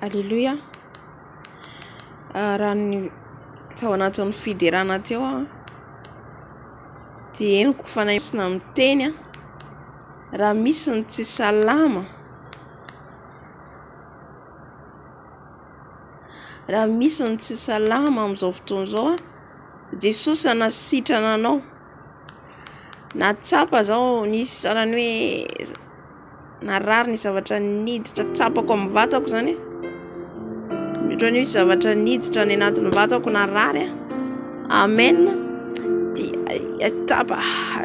Alléluia. Raha ny tao anatin'ny fiderana teo dia henoko fanahisina miteny raha misy ny tsy salama, raha misy ny tsy salama amin'izao fotoana izao Jesosy anasitrana anao. Natsapa zao nisy sarany hoe narary ny zavatra niditra tsapako amin'ny vatako zany. Mitrany hoe zavatra niditra ny anatin'ny vatako narary. Amen. Dia tsapa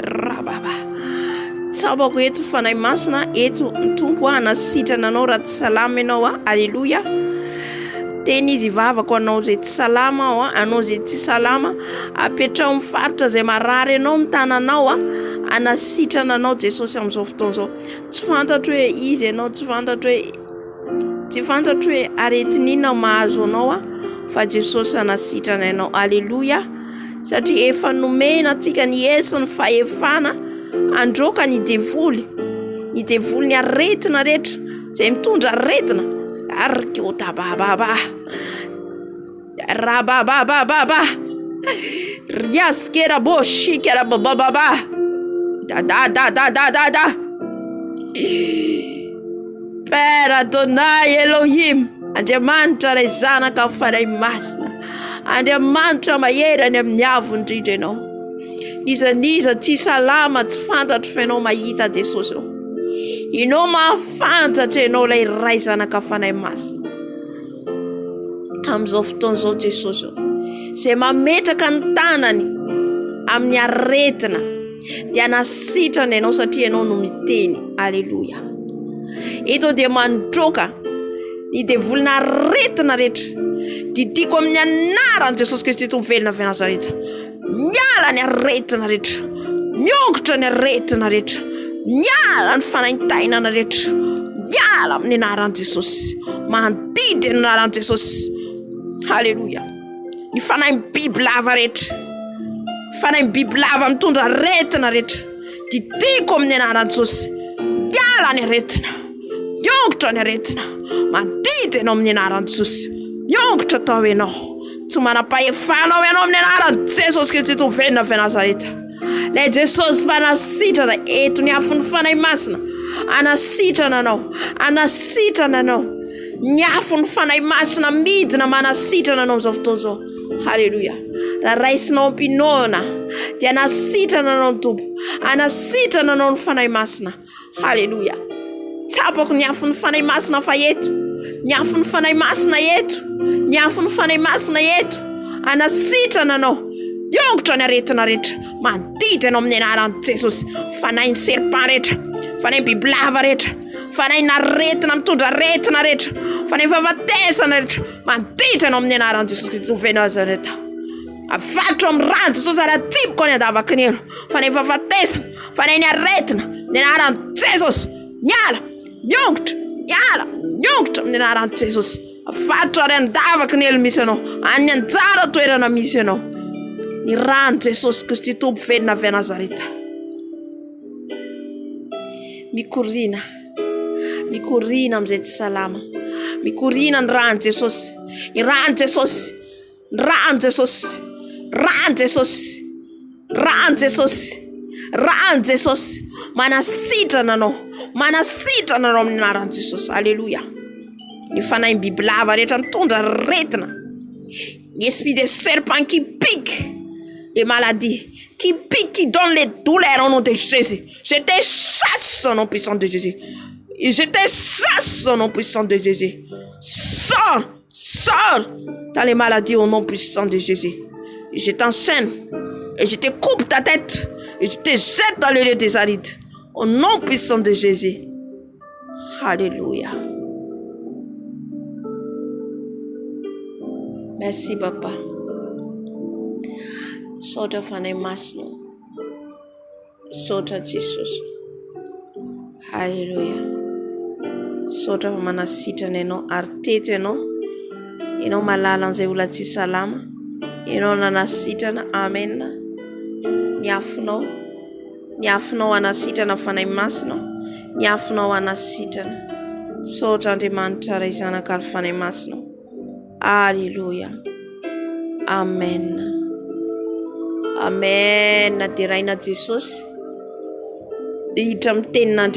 rababa. Tsapako eto fanahy masina, eto ny Tompo anasitrana anao raha tsy salama ianao. Alléluia. Teny izy vavako anao zay tsy salama anao zay tsy salama, apetrao mifaritra zay marary anao amin'ny tananao anasitrana anao Jesosy amin'izao fotoana izao. Tsy fantatro hoe izy ianao, tsy fantatro hoe aretinina mahazo anao fa Jesosy anasitrana anao. Alléluia. Satria efa nomena antsika ny Yesu ny fahefana androka ny devoly ny aretina rehetra zay mitondra aretina. Arkota baba rababa rias kera boshi kera baba da Père Adonai Elohim, Andriamanitra ray zanaka faray masina, Andriamanitra maherany amin'ny avo indrindra ianao. Iza tsy salama tsy fantatro fa ianao mahita Jesosy. Ianao mahafantatra ianao lay ray zanaka fanahy masina. Amin'izao fotoana izao Jesosy zay mametraka ny tanany amin'ny aretina dia anasitrana ianao satria ianao no miteny. Alléluia. Eto dia mandroka ny devolina aretina rehetra didiko amin'ny anaran'i Jesosy Kristy Tompo velona avy Nazareta. Miala ny aretina rehetra, miongotra ny aretina rehetra, miala ny fanaintainana rehetra, miala amin'ny anaran'i Jesosy, mandidy ny anaran'i Jesosy. Alléluia. Ny fanahy biby lava rehetra, fanahy biby lava mitondra aretina rehetra, didiko amin'ny anaran'i Jesosy, miala ny aretina, miongotra ny aretina, mandidy ianao amin'ny anaran'i Jesosy, miongotra tao ianao. Tsy manam-pahefanao ianao amin'ny anaran'i Jesosy Kristy Tompo velona avy Nazareta. Lay Jesosy mpanasitrana eto ny afon'ny fanahy masina, anasitrana anao. Ny afon'ny fanahy masina midina manasitrana anao amin'izao fotoana izao. Halleluja. Raha raisinao ampinoana dia anasitrana anao ny Tompo, anasitrana anao ny fanahy masina. Halleluja. Tsapako ny afon'ny fanahy masina fa eto, ny afon'ny fanahy masina eto, ny afon'ny fanahy masina eto, anasitrana anao. Miongotra ny aretina rehetra, mandidy ianao amin'ny anaran'i Jesosy. Fanahy ny serpent rehetra, fanahy ny bibilava rehetra, fanahy ny aretina mitondra aretina rehetra, fanahy fahafatesana rehetra, mandidy ianao amin'ny anaran'i Jesosy Kristy Tompo velona Nazareta. Afatro amin'ny rano Jesosy ary atiboko ny andavaka ny elo. Fanahy fahafatesana, fanahy ny aretina, ny anaran'i Jesosy. Miala, miongotra amin'ny anaran'i Jesosy. Afatro ary andavaka ny elo misy ianao, any anjara toerana misy ianao. Ny rano Jesosy Kristy Tompo velona avy Nazareta. Mikorina amin'izay tsy salama. Mikorina ny rano Jesosy. Ny rano Jesosy. Rano Jesosy. Rano Jesosy. Rano Jesosy. Rano Jesosy. Manasitrana anao amin'ny anaran'i Jesosy. Alléluia. Ny fanahy bibilava rehetra mitondra aretina. Ny esprit de serpent qui pique les maladies, qui pique, qui donne les douleurs au nom de Jésus. Je te chasse au nom puissant de Jésus. Je te chasse au nom puissant de Jésus. Sors dans les maladies au nom puissant de Jésus. Je t'enchaîne et je te coupe ta tête et je te jette dans le lieu des arides au nom puissant de Jésus. Alléluia. Merci papa. Sotra fanahy masina, sotra Jesosy. Halleluja. Sotra fa manasitrana ianao ary teto ianao malala an'izay olona tsy salama, ianao nanasitrana. Amen. Ny afonao anasitrana fanahy masina, ny afonao anasitrana Saotra Andriamanitra ray zanaka ary fanahy masina. Alleluia. Amen. Amen. Dia raina Jesosy hiditra amin'ny tenin'Andriamanitra.